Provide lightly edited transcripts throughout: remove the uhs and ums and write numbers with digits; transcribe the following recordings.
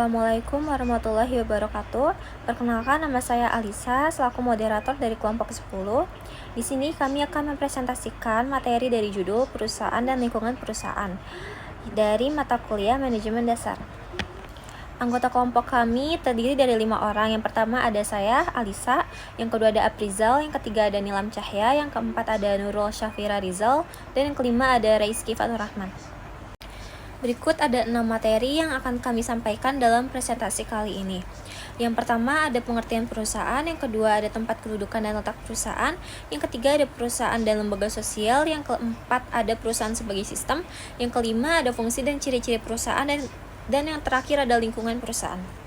Assalamualaikum warahmatullahi wabarakatuh. Perkenalkan, nama saya Alisa selaku moderator dari kelompok 10. Di sini kami akan mempresentasikan materi dari judul Perusahaan dan Lingkungan Perusahaan dari mata kuliah Manajemen Dasar. Anggota kelompok kami terdiri dari 5 orang. Yang pertama ada saya, Alisa. Yang kedua ada Aprizal. Yang ketiga ada Nilam Cahya. Yang keempat ada Nurul Syafira Rizal. Dan yang kelima ada Rizky Fatur Rahman. Berikut ada 6 materi yang akan kami sampaikan dalam presentasi kali ini. Yang pertama ada pengertian perusahaan, yang kedua ada tempat kedudukan dan letak perusahaan, yang ketiga ada perusahaan dan lembaga sosial, yang keempat ada perusahaan sebagai sistem, yang kelima ada fungsi dan ciri-ciri perusahaan, dan yang terakhir ada lingkungan perusahaan.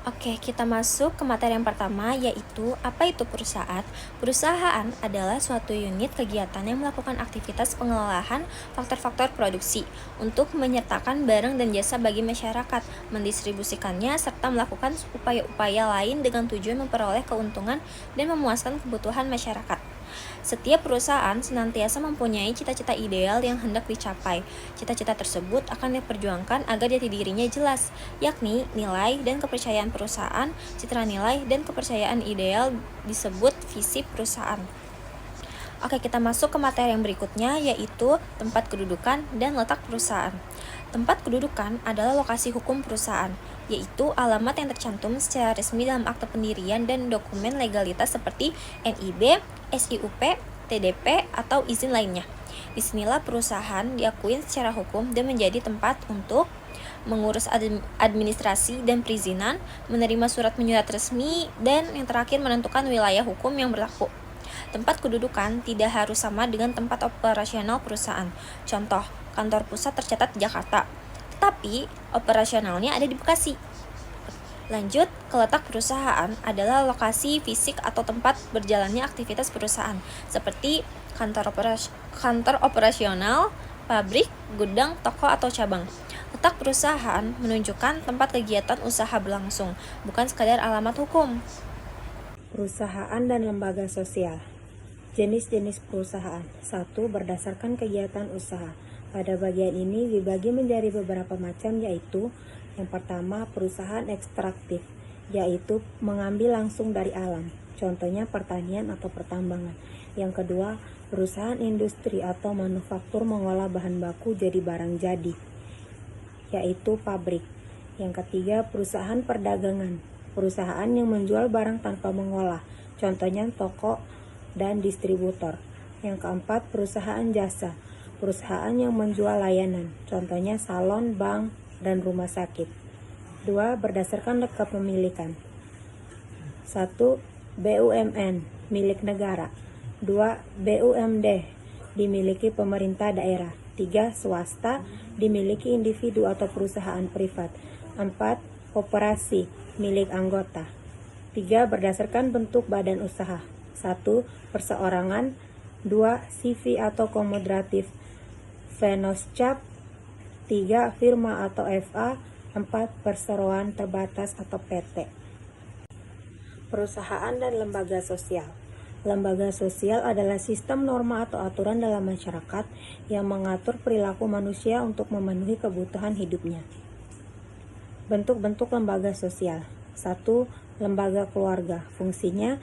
Oke, kita masuk ke materi yang pertama, yaitu apa itu perusahaan. Perusahaan adalah suatu unit kegiatan yang melakukan aktivitas pengelolaan faktor-faktor produksi untuk menyertakan barang dan jasa bagi masyarakat, mendistribusikannya, serta melakukan upaya-upaya lain dengan tujuan memperoleh keuntungan dan memuaskan kebutuhan masyarakat. Setiap perusahaan senantiasa mempunyai cita-cita ideal yang hendak dicapai. Cita-cita tersebut akan diperjuangkan agar jati dirinya jelas, yakni nilai dan kepercayaan perusahaan. Citra nilai dan kepercayaan ideal disebut visi perusahaan. Oke, kita masuk ke materi yang berikutnya, yaitu tempat kedudukan dan letak perusahaan. Tempat kedudukan adalah lokasi hukum perusahaan, yaitu alamat yang tercantum secara resmi dalam akte pendirian dan dokumen legalitas seperti NIB, SIUP, TDP, atau izin lainnya. Disinilah perusahaan diakui secara hukum dan menjadi tempat untuk mengurus administrasi dan perizinan, menerima surat menyurat resmi, dan yang terakhir menentukan wilayah hukum yang berlaku. Tempat kedudukan tidak harus sama dengan tempat operasional perusahaan. Contoh, kantor pusat tercatat di Jakarta, tetapi operasionalnya ada di Bekasi. Lanjut, ke letak perusahaan adalah lokasi fisik atau tempat berjalannya aktivitas perusahaan, seperti kantor operasional, pabrik, gudang, toko, atau cabang. Letak perusahaan menunjukkan tempat kegiatan usaha berlangsung, bukan sekadar alamat hukum. Perusahaan dan lembaga sosial. Jenis-jenis perusahaan. 1. Berdasarkan kegiatan usaha. Pada bagian ini dibagi menjadi beberapa macam, yaitu yang pertama, perusahaan ekstraktif, yaitu mengambil langsung dari alam. Contohnya pertanian atau pertambangan. Yang kedua, perusahaan industri atau manufaktur mengolah bahan baku jadi barang jadi, yaitu pabrik. Yang ketiga, perusahaan perdagangan, perusahaan yang menjual barang tanpa mengolah. Contohnya toko dan distributor. Yang keempat, perusahaan jasa, perusahaan yang menjual layanan. Contohnya salon, bank, dan rumah sakit. 2. Berdasarkan kepemilikan. 1. BUMN, milik negara. 2. BUMD, dimiliki pemerintah daerah. 3. Swasta, dimiliki individu atau perusahaan privat. 4. Koperasi, milik anggota. 3. Berdasarkan bentuk badan usaha. 1. Perseorangan. 2. CV atau komodatif Venoscap. 3. Firma atau FA. 4. Perseroan terbatas atau PT. Perusahaan dan lembaga sosial. Lembaga sosial adalah sistem norma atau aturan dalam masyarakat yang mengatur perilaku manusia untuk memenuhi kebutuhan hidupnya. Bentuk-bentuk lembaga sosial. 1. Lembaga keluarga. Fungsinya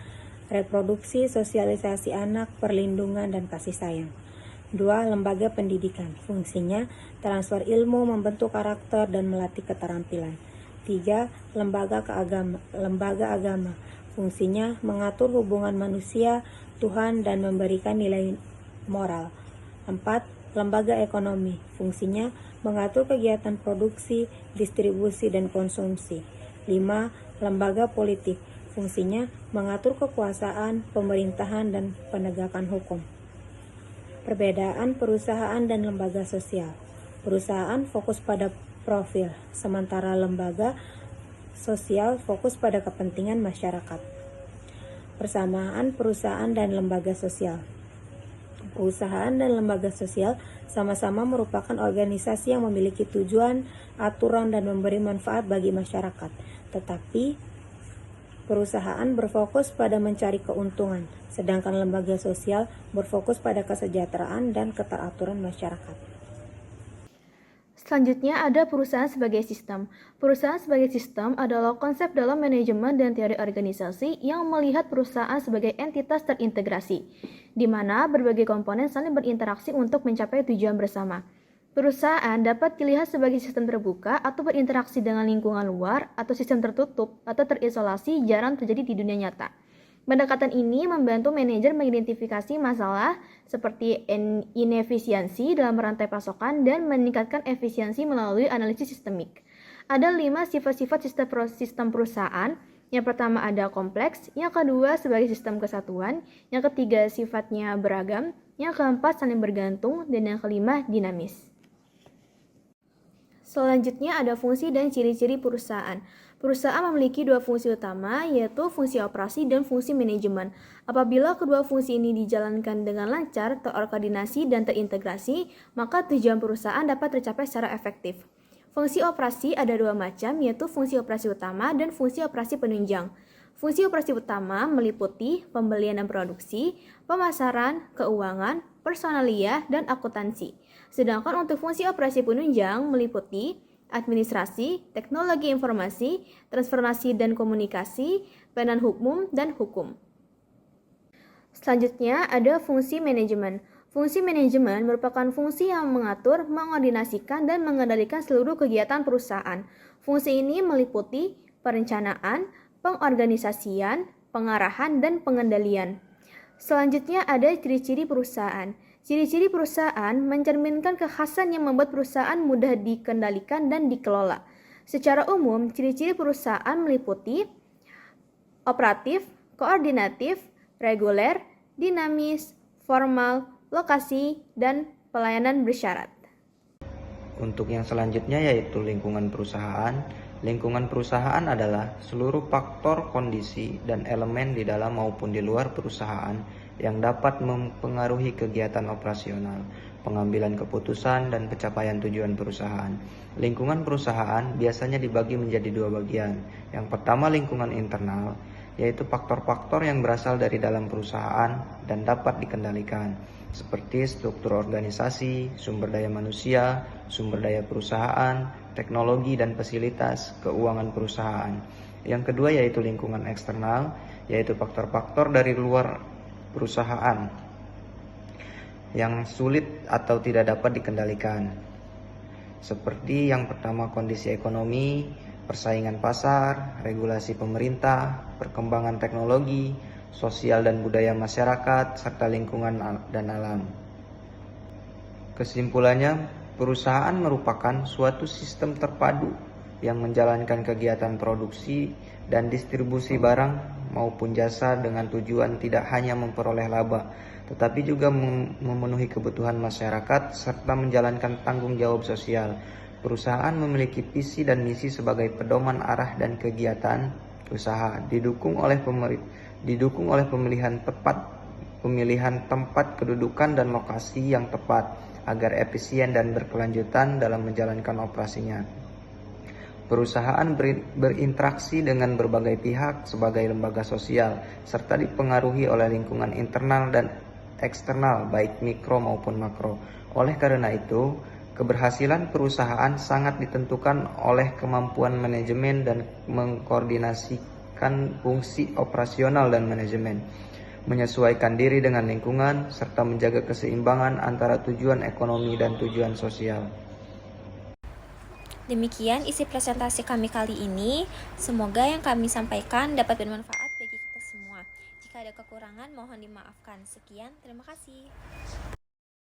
reproduksi, sosialisasi anak, perlindungan, dan kasih sayang. 2. Lembaga pendidikan. Fungsinya transfer ilmu, membentuk karakter, dan melatih keterampilan. 3. Lembaga agama. Fungsinya mengatur hubungan manusia, Tuhan, dan memberikan nilai moral. 4. Lembaga ekonomi. Fungsinya mengatur kegiatan produksi, distribusi, dan konsumsi. 5. Lembaga politik. Fungsinya mengatur kekuasaan, pemerintahan, dan penegakan hukum. Perbedaan perusahaan dan lembaga sosial. Perusahaan fokus pada profil, sementara lembaga sosial fokus pada kepentingan masyarakat. Persamaan perusahaan dan lembaga sosial. Perusahaan dan lembaga sosial sama-sama merupakan organisasi yang memiliki tujuan, aturan, dan memberi manfaat bagi masyarakat. Tetapi perusahaan berfokus pada mencari keuntungan, sedangkan lembaga sosial berfokus pada kesejahteraan dan keteraturan masyarakat. Selanjutnya ada perusahaan sebagai sistem. Perusahaan sebagai sistem adalah konsep dalam manajemen dan teori organisasi yang melihat perusahaan sebagai entitas terintegrasi, di mana berbagai komponen saling berinteraksi untuk mencapai tujuan bersama. Perusahaan dapat dilihat sebagai sistem terbuka atau berinteraksi dengan lingkungan luar, atau sistem tertutup atau terisolasi jarang terjadi di dunia nyata. Pendekatan ini membantu manajer mengidentifikasi masalah seperti inefisiensi dalam rantai pasokan dan meningkatkan efisiensi melalui analisis sistemik. Ada 5 sifat-sifat sistem perusahaan. Yang pertama ada kompleks, yang kedua sebagai sistem kesatuan, yang ketiga sifatnya beragam, yang keempat saling bergantung, dan yang kelima dinamis. Selanjutnya ada fungsi dan ciri-ciri perusahaan. Perusahaan memiliki 2 fungsi utama, yaitu fungsi operasi dan fungsi manajemen. Apabila kedua fungsi ini dijalankan dengan lancar, terkoordinasi, dan terintegrasi, maka tujuan perusahaan dapat tercapai secara efektif. Fungsi operasi ada 2 macam, yaitu fungsi operasi utama dan fungsi operasi penunjang. Fungsi operasi utama meliputi pembelian dan produksi, pemasaran, keuangan, personalia, dan akuntansi. Sedangkan untuk fungsi operasi penunjang meliputi administrasi, teknologi informasi, transformasi dan komunikasi, pelayanan hukum, dan hukum. Selanjutnya ada fungsi manajemen. Fungsi manajemen merupakan fungsi yang mengatur, mengordinasikan, dan mengendalikan seluruh kegiatan perusahaan. Fungsi ini meliputi perencanaan, pengorganisasian, pengarahan, dan pengendalian. Selanjutnya ada ciri-ciri perusahaan. Ciri-ciri perusahaan mencerminkan kekhasan yang membuat perusahaan mudah dikendalikan dan dikelola. Secara umum, ciri-ciri perusahaan meliputi operatif, koordinatif, reguler, dinamis, formal, lokasi, dan pelayanan bersyarat. Untuk yang selanjutnya yaitu lingkungan perusahaan. Lingkungan perusahaan adalah seluruh faktor, kondisi, dan elemen di dalam maupun di luar perusahaan yang dapat mempengaruhi kegiatan operasional, pengambilan keputusan, dan pencapaian tujuan perusahaan. Lingkungan perusahaan biasanya dibagi menjadi 2 bagian. Yang pertama lingkungan internal, yaitu faktor-faktor yang berasal dari dalam perusahaan dan dapat dikendalikan, seperti struktur organisasi, sumber daya manusia, sumber daya perusahaan, teknologi dan fasilitas, keuangan perusahaan. Yang kedua yaitu lingkungan eksternal, yaitu faktor-faktor dari luar perusahaan yang sulit atau tidak dapat dikendalikan. Seperti yang pertama kondisi ekonomi, persaingan pasar, regulasi pemerintah, perkembangan teknologi, sosial dan budaya masyarakat, serta lingkungan dan alam. Kesimpulannya, perusahaan merupakan suatu sistem terpadu yang menjalankan kegiatan produksi dan distribusi barang maupun jasa dengan tujuan tidak hanya memperoleh laba, tetapi juga memenuhi kebutuhan masyarakat serta menjalankan tanggung jawab sosial. Perusahaan memiliki visi dan misi sebagai pedoman arah dan kegiatan usaha, didukung oleh pemilihan tempat kedudukan dan lokasi yang tepat agar efisien dan berkelanjutan dalam menjalankan operasinya. Perusahaan berinteraksi dengan berbagai pihak sebagai lembaga sosial, serta dipengaruhi oleh lingkungan internal dan eksternal, baik mikro maupun makro. Oleh karena itu, keberhasilan perusahaan sangat ditentukan oleh kemampuan manajemen dan mengkoordinasikan fungsi operasional dan manajemen, menyesuaikan diri dengan lingkungan, serta menjaga keseimbangan antara tujuan ekonomi dan tujuan sosial. Demikian isi presentasi kami kali ini. Semoga yang kami sampaikan dapat bermanfaat bagi kita semua. Jika ada kekurangan, mohon dimaafkan. Sekian, terima kasih.